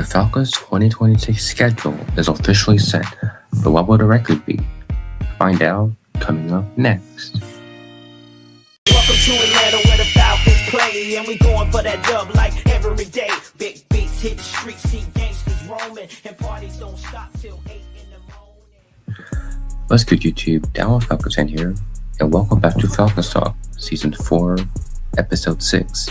Falcons' 2026 schedule is officially set, but what will the record be? Find out coming up next. Welcome to Atlanta where the Falcons play, and we going for that dub like every day. Big beats hit the streets, see gangsters roaming, and parties don't stop till 8 in the morning. What's good, YouTube? Down Falcons fan here, and welcome back to Falcons Talk, Season 4, Episode 6.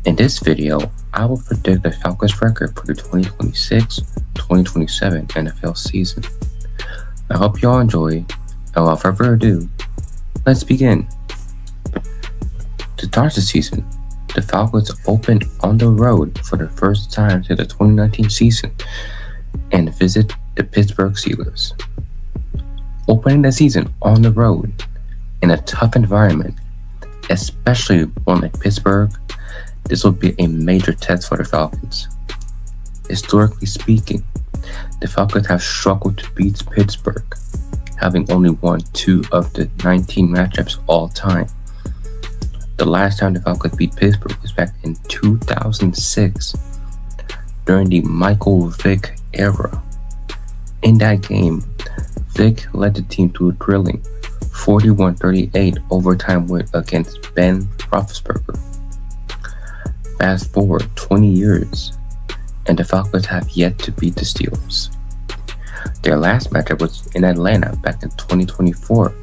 In this video, I will predict the Falcons record for the 2026-2027 NFL season. I hope you all enjoy, and without further ado, let's begin. To start the season, the Falcons opened on the road for the first time since the 2019 season and visit the Pittsburgh Steelers. Opening the season on the road in a tough environment, especially one like Pittsburgh, this will be a major test for the Falcons. Historically speaking, the Falcons have struggled to beat Pittsburgh, having only won 2 of the 19 matchups all time. The last time the Falcons beat Pittsburgh was back in 2006 during the Michael Vick era. In that game, Vick led the team to a thrilling 41-38 overtime win against Ben Roethlisberger. Fast forward 20 years, and the Falcons have yet to beat the Steelers. Their last matchup was in Atlanta back in 2024.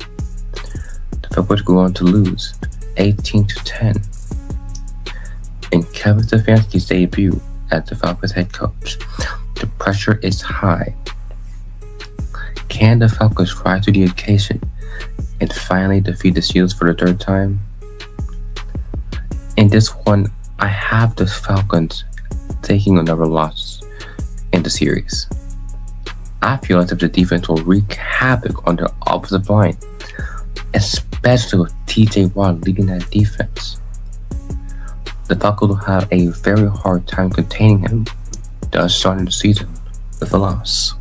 The Falcons go on to lose 18-10. In Kevin Stefanski's debut as the Falcons head coach, the pressure is high. Can the Falcons rise to the occasion and finally defeat the Steelers for the third time? In this one, I have the Falcons taking another loss in the series. I feel as if the defense will wreak havoc on their offensive line, especially with TJ Watt leading that defense. The Falcons will have a very hard time containing him, thus starting the season with a loss.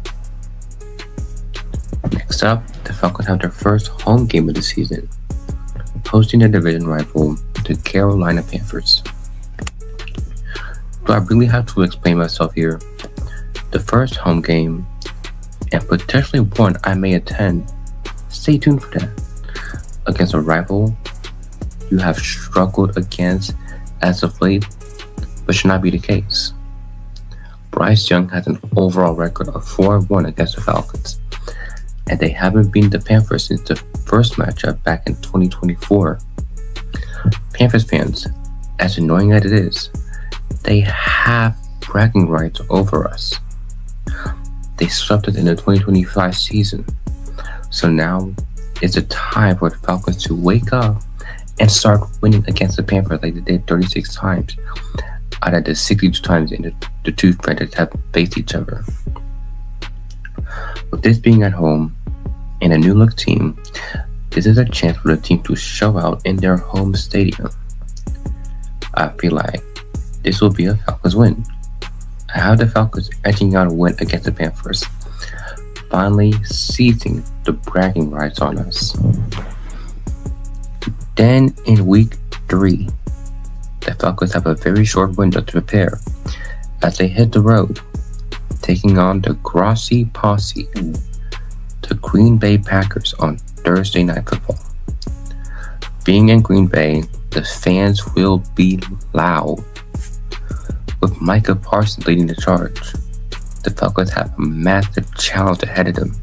Next up, the Falcons have their first home game of the season, hosting their division rival, the Carolina Panthers. Do I really have to explain myself here? The first home game, and potentially one I may attend, stay tuned for that, against a rival you have struggled against as of late, but should not be the case. Bryce Young has an overall record of 4-1 against the Falcons, and they haven't beaten the Panthers since the first matchup back in 2024. Panthers fans, as annoying as it is, they have bragging rights over us. They swept us in the 2025 season, so now it's a time for the Falcons to wake up and start winning against the Panthers like they did 36 times out of the 62 times in the two franchises have faced each other. With this being at home and a new look team, this is a chance for the team to show out in their home stadium. I feel like this will be a Falcons win. I have the Falcons edging out a win against the Panthers, finally seizing the bragging rights on us. Then in week 3, the Falcons have a very short window to prepare as they hit the road, taking on the Grassy Posse, the Green Bay Packers, on Thursday Night Football. Being in Green Bay, the fans will be loud. With Micah Parsons leading the charge, the Falcons have a massive challenge ahead of them,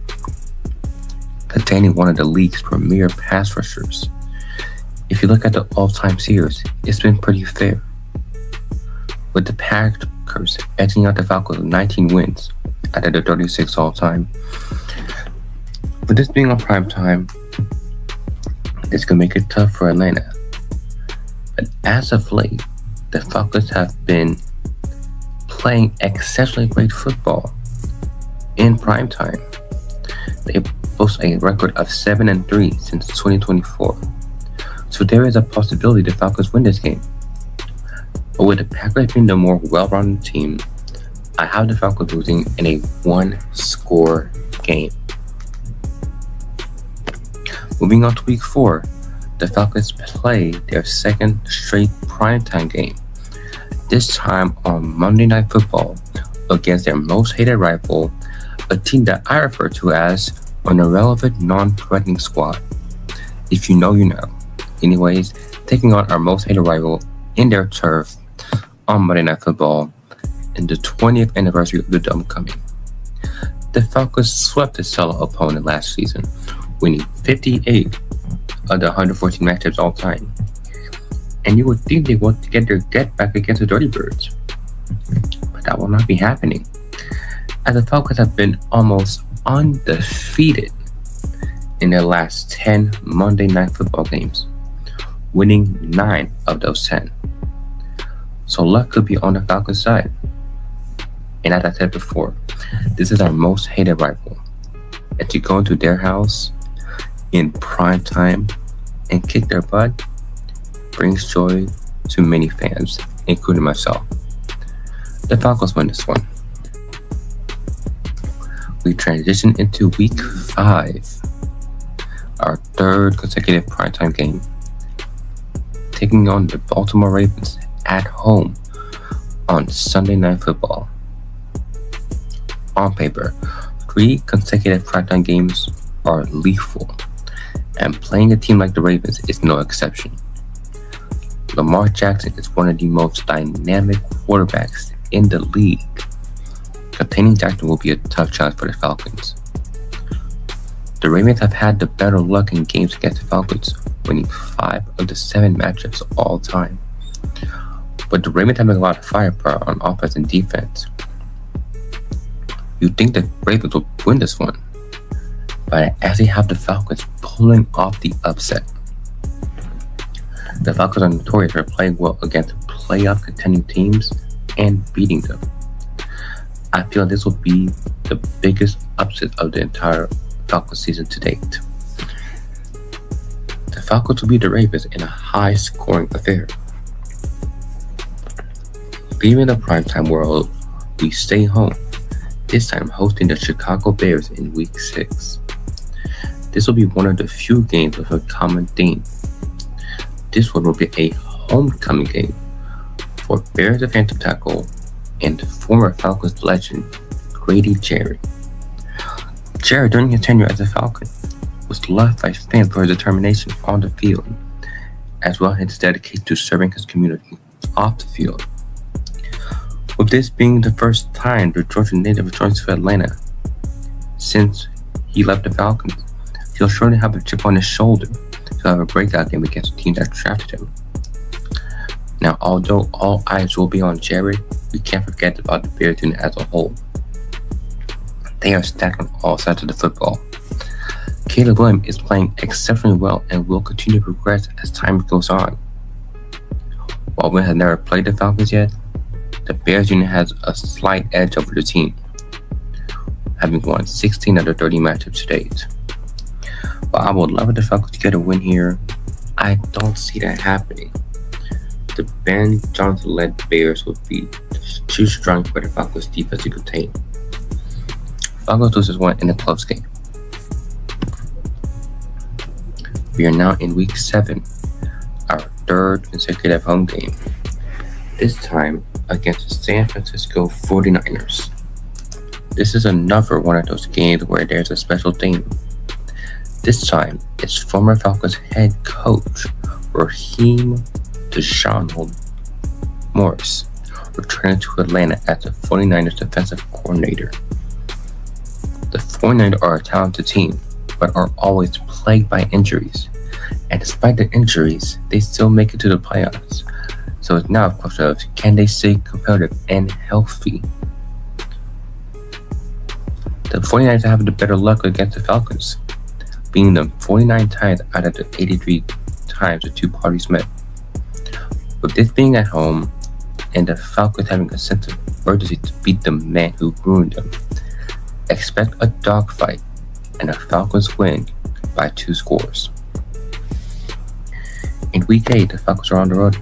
containing one of the league's premier pass rushers. If you look at the all-time series, it's been pretty fair, with the Packers edging out the Falcons with 19 wins out of the 36 all-time. With this being on prime time, this could make it tough for Atlanta. But as of late, the Falcons have been playing exceptionally great football in prime time. They boast a record of 7-3 since 2024. So there is a possibility the Falcons win this game. But with the Packers being the more well-rounded team, I have the Falcons losing in a 1-score game. Moving on to week 4, the Falcons play their second straight primetime game, this time on Monday Night Football against their most hated rival, a team that I refer to as an irrelevant, non-threatening squad. If you know, you know. Anyways, taking on our most hated rival in their turf on Monday Night Football in the 20th anniversary of the Dome coming. The Falcons swept the stellar opponent last season, winning 58 of the 114 matchups all time. And you would think they want to get their get back against the Dirty Birds. But that will not be happening, as the Falcons have been almost undefeated in their last 10 Monday Night Football games, winning 9 of those 10. So luck could be on the Falcons' side. And as I said before, this is our most hated rival. And to go into their house in prime time and kick their butt brings joy to many fans, including myself. The Falcons win this one. We transition into week 5, our third consecutive primetime game, taking on the Baltimore Ravens at home on Sunday Night Football. On paper, 3 consecutive primetime games are lethal, and playing a team like the Ravens is no exception. Lamar Jackson is one of the most dynamic quarterbacks in the league. Containing Jackson will be a tough challenge for the Falcons. The Ravens have had the better luck in games against the Falcons, winning 5 of the 7 matchups all time. But the Ravens have a lot of firepower on offense and defense. You'd think the Ravens will win this one, but I actually have the Falcons pulling off the upset. The Falcons are notorious for playing well against playoff contending teams and beating them. I feel this will be the biggest upset of the entire Falcons season to date. The Falcons will beat the Ravens in a high-scoring affair. Leaving the primetime world, we stay home, this time hosting the Chicago Bears in Week 6. This will be one of the few games with a common theme. This one will be a homecoming game for Bears defensive tackle and former Falcons legend Grady Jarrett. Jarrett, during his tenure as a Falcon, was loved by fans for his determination on the field, as well as his dedication to serving his community off the field. With this being the first time the Georgia native returns to Atlanta since he left the Falcons, he'll surely have a chip on his shoulder to have a breakout game against the team that drafted him. Now, although all eyes will be on Jarrett, we can't forget about the Bears unit as a whole. They are stacked on all sides of the football. Caleb Williams is playing exceptionally well and will continue to progress as time goes on. While Williams has never played the Falcons yet, the Bears unit has a slight edge over the team, having won 16 out of 30 matchups to date. While I would love if the Falcons to get a win here, I don't see that happening. The Ben Johnson-led Bears would be too strong for the Falcons defense to contain. Falcons loses one in a close game. We are now in Week 7, our third consecutive home game, this time against the San Francisco 49ers. This is another one of those games where there's a special theme. This time, it's former Falcons head coach Raheem Deshaun Morris returning to Atlanta as the 49ers defensive coordinator. The 49ers are a talented team, but are always plagued by injuries. And despite the injuries, they still make it to the playoffs. So it's now a question of, can they stay competitive and healthy? The 49ers have the better luck against the Falcons, beating them 49 times out of the 83 times the two parties met. With this being at home, and the Falcons having a sense of urgency to beat the man who ruined them, expect a dogfight and a Falcons win by 2 scores. In Week 8, the Falcons are on the road,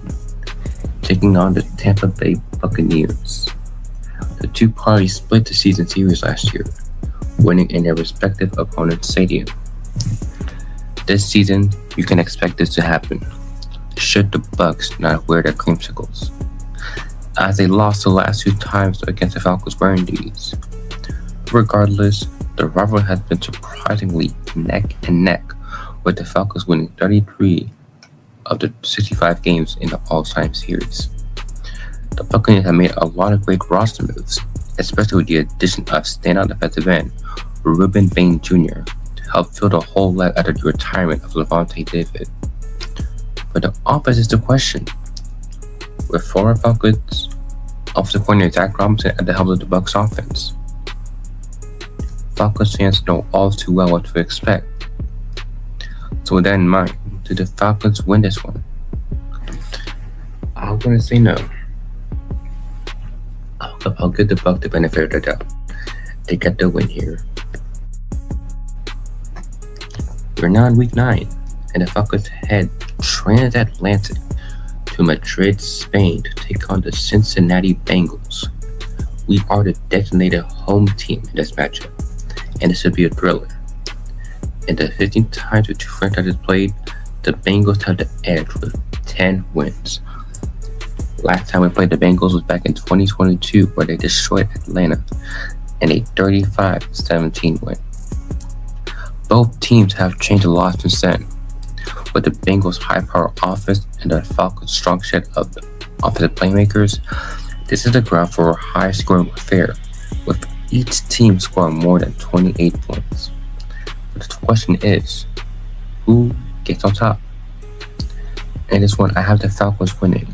taking on the Tampa Bay Buccaneers. The two parties split the season series last year, winning in their respective opponents' stadium. This season, you can expect this to happen, should the Bucs not wear their creamsicles. as they lost the last two times against the Falcons wearing these. Regardless, the rivalry has been surprisingly neck and neck, with the Falcons winning 33 of the 65 games in the all-time series. The Buccaneers have made a lot of great roster moves, especially with the addition of standout defensive end Ruben Bain Jr. to help fill the hole left after the retirement of Levante David. But the offense is the question. With former Falcons offensive coordinator Zach Robinson at the helm of the Bucs offense, Falcons fans know all too well what to expect. So with that in mind, do the Falcons win this one? I'm going to say no. I'll give the Bucs the benefit of the doubt. They got the win here. We're now in week 9, and the Falcons head transatlantic to Madrid, Spain to take on the Cincinnati Bengals. We are the designated home team in this matchup, and this should be a thriller. In the 15 times the two franchises played, the Bengals have the edge with 10 wins. Last time we played the Bengals was back in 2022, where they destroyed Atlanta in a 35-17 win. Both teams have changed a lot since then, with the Bengals' high-power offense and the Falcons' strong set of offensive playmakers. This is the ground for a high-scoring affair, with each team scoring more than 28 points. But the question is, who gets on top? In this one, I have the Falcons winning.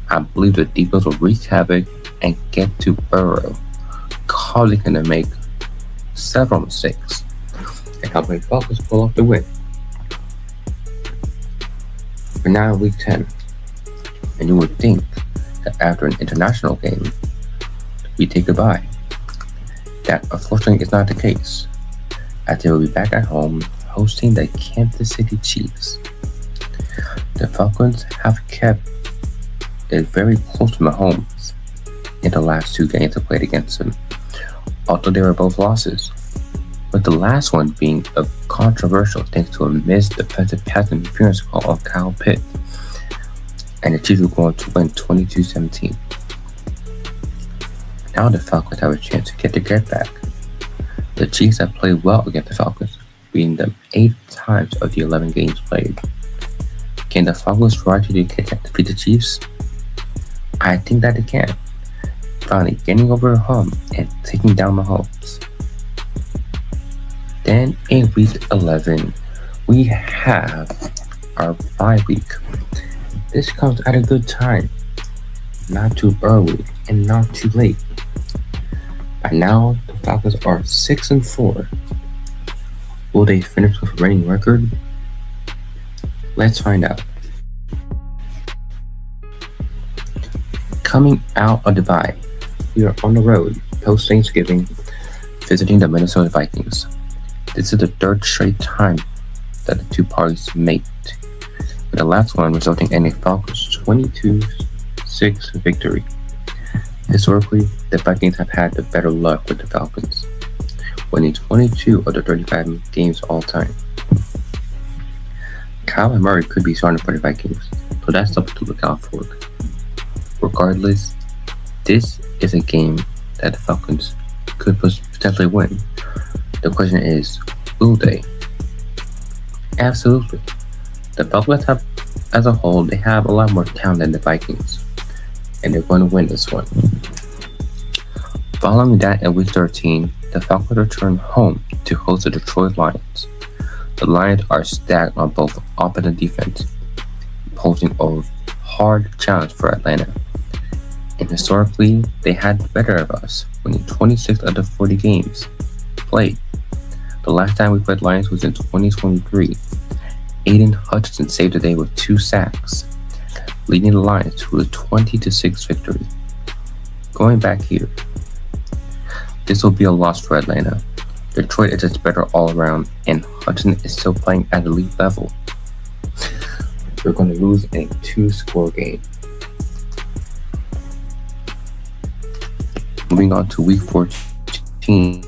I believe the defense will wreak havoc and get to Burrow, causing him to make several mistakes, and helping Falcons pull off the win. We're now in week 10, and you would think that after an international game, we take goodbye. That unfortunately is not the case, as they will be back at home hosting the Kansas City Chiefs. The Falcons have kept it very close to Mahomes in the last two games they played against him, although they were both losses, with the last one being controversial thanks to a missed defensive pass interference call on Kyle Pitts, and the Chiefs were going to win 22-17. Now the Falcons have a chance to get their get back. The Chiefs have played well against the Falcons, beating them 8 times of the 11 games played. Can the Falcons try to defeat the Chiefs? I think that they can, finally getting over a hump and taking down Mahomes. Then in week 11, we have our bye week. This comes at a good time, not too early and not too late. By now, the Falcons are 6-4. Will they finish with a winning record? Let's find out. Coming out of the bye, we are on the road post-Thanksgiving, visiting the Minnesota Vikings. This is the third straight time that the two parties meet, with the last one resulting in a Falcons 22-6 victory. Historically, the Vikings have had the better luck with the Falcons, winning 22 of the 35 games all time. Kyle Murray could be starting for the Vikings, so that's something to look out for. Regardless, this is a game that the Falcons could potentially win. The question is, will they? Absolutely. The Falcons have, as a whole, they have a lot more talent than the Vikings, and they're going to win this one. Following that, in week 13, the Falcons return home to host the Detroit Lions. The Lions are stacked on both offense and defense, posing a hard challenge for Atlanta. And historically, they had the better of us, winning 26 of the 40 games played. The last time we played Lions was in 2023. Aiden Hutchinson saved the day with 2 sacks, leading the Lions to a 20-6 victory. Going back here, this will be a loss for Atlanta. Detroit is just better all around, and Hutchinson is still playing at elite level. We're going to lose in a 2-score game. Moving on to week 14,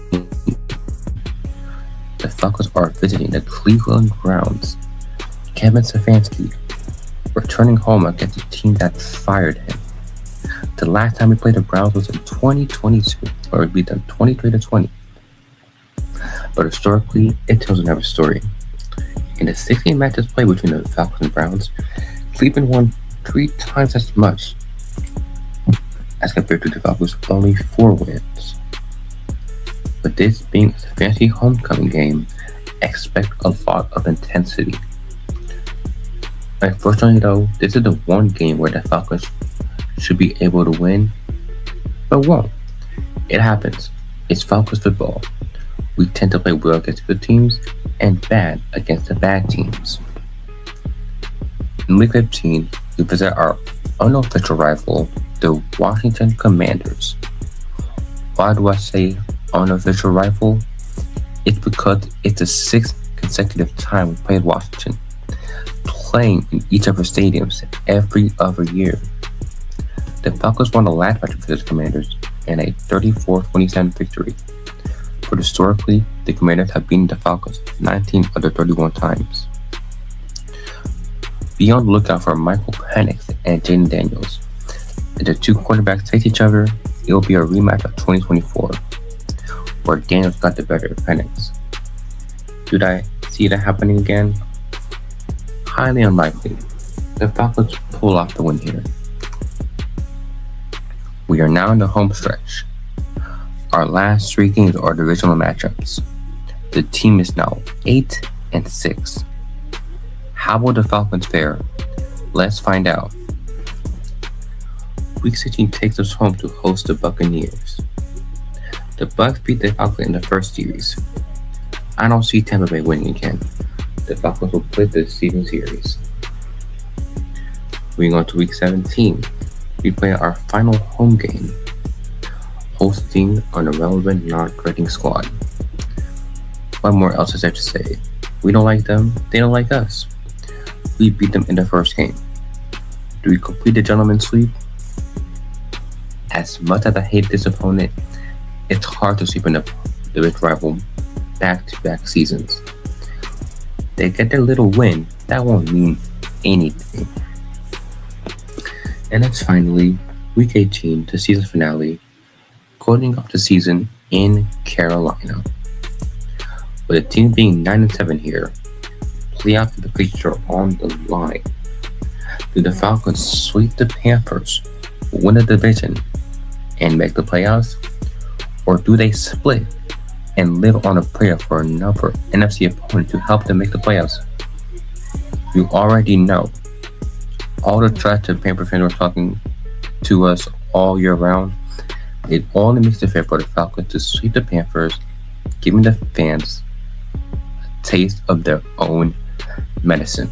the Falcons are visiting the Cleveland Browns. Kevin Stefanski returning home against the team that fired him. The last time we played the Browns was in 2022, where we beat them 23-20. But historically, it tells another story. In the 16 matches played between the Falcons and Browns, Cleveland won 3 times as much as compared to the Falcons' only 4 wins. With this being a fancy homecoming game, expect a lot of intensity. Unfortunately though, this is the one game where the Falcons should be able to win, but won't. It happens. It's Falcons football. We tend to play well against good teams and bad against the bad teams. In Week 15, we visit our unofficial rival, the Washington Commanders. Why do I say unofficial rival? It's because it's the 6th consecutive time we played Washington, playing in each of our stadiums every other year. The Falcons won the last match for the Commanders in a 34-27 victory. But historically, the Commanders have beaten the Falcons 19 of the 31 times. Be on the lookout for Michael Penix and Jaden Daniels. If the 2 quarterbacks face each other, it will be a rematch of 2024, where Daniels got the better of Penix. Could I see that happening again? Highly unlikely. The Falcons pull off the win here. We are now in the home stretch. Our last 3 games are divisional matchups. The team is now 8-6. How will the Falcons fare? Let's find out. Week 16 takes us home to host the Buccaneers. The Bucs beat the Falcons in the first series. I don't see Tampa Bay winning again. The Falcons will split the season series. Moving on to Week 17, we play our final home game, hosting an irrelevant, non-threatening squad. What more else is there to say? We don't like them, they don't like us. We beat them in the first game. Do we complete the gentleman's sweep? As much as I hate this opponent, it's hard to sweep in the rich rival back-to-back seasons. They get their little win, that won't mean anything. And that's finally Week 18, the season finale, closing up the season in Carolina. With the team being 9-7 here, playoff the picture on the line. Do the Falcons sweep the Panthers, win the division, and make the playoffs? Or do they split and live on a prayer for another NFC opponent to help them make the playoffs? You already know. All the trash the Panther fans were talking to us all year round, it only makes it fair for the Falcons to sweep the Panthers, giving the fans a taste of their own medicine.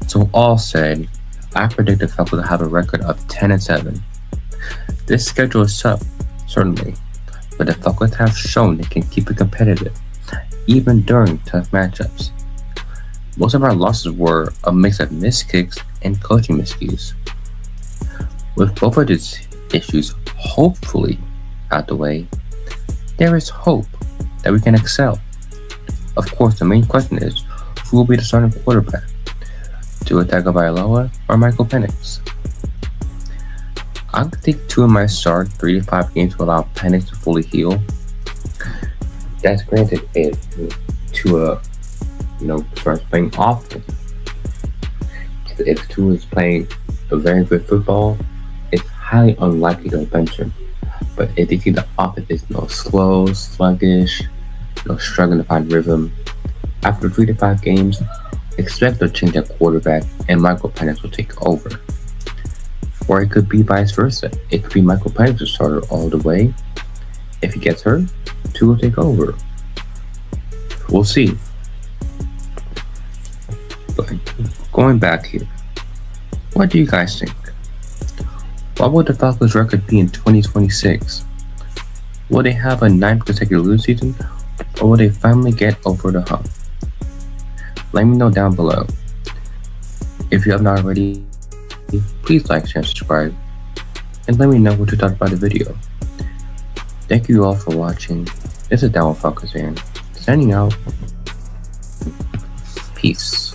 So all said, I predict the Falcons will have a record of 10-7. This schedule is tough, certainly, but the Falcons have shown they can keep it competitive, even during tough matchups. Most of our losses were a mix of missed kicks and coaching miscues. With both of these issues hopefully out the way, there is hope that we can excel. Of course, the main question is, who will be the starting quarterback? Tua Tagovailoa or Michael Penix? I think Tua might start 3 to 5 games to allow Penix to fully heal. That's granted if Tua starts playing often. If Tua is playing a very good football, it's highly unlikely to bench him. But if you see the offense is slow, sluggish, struggling to find rhythm, after 3 to 5 games, expect to change at quarterback and Michael Penix will take over. Or it could be vice versa. It could be Michael Penix the starter all the way. If he gets hurt, Tua will take over. We'll see. But going back here, what do you guys think? What will the Falcons' record be in 2026? Will they have a 9th consecutive losing season, or will they finally get over the hump? Let me know down below. If you have not already, please like, share, and subscribe, and let me know what you thought about the video. Thank you all for watching. This is Falcons fan, signing out. Peace.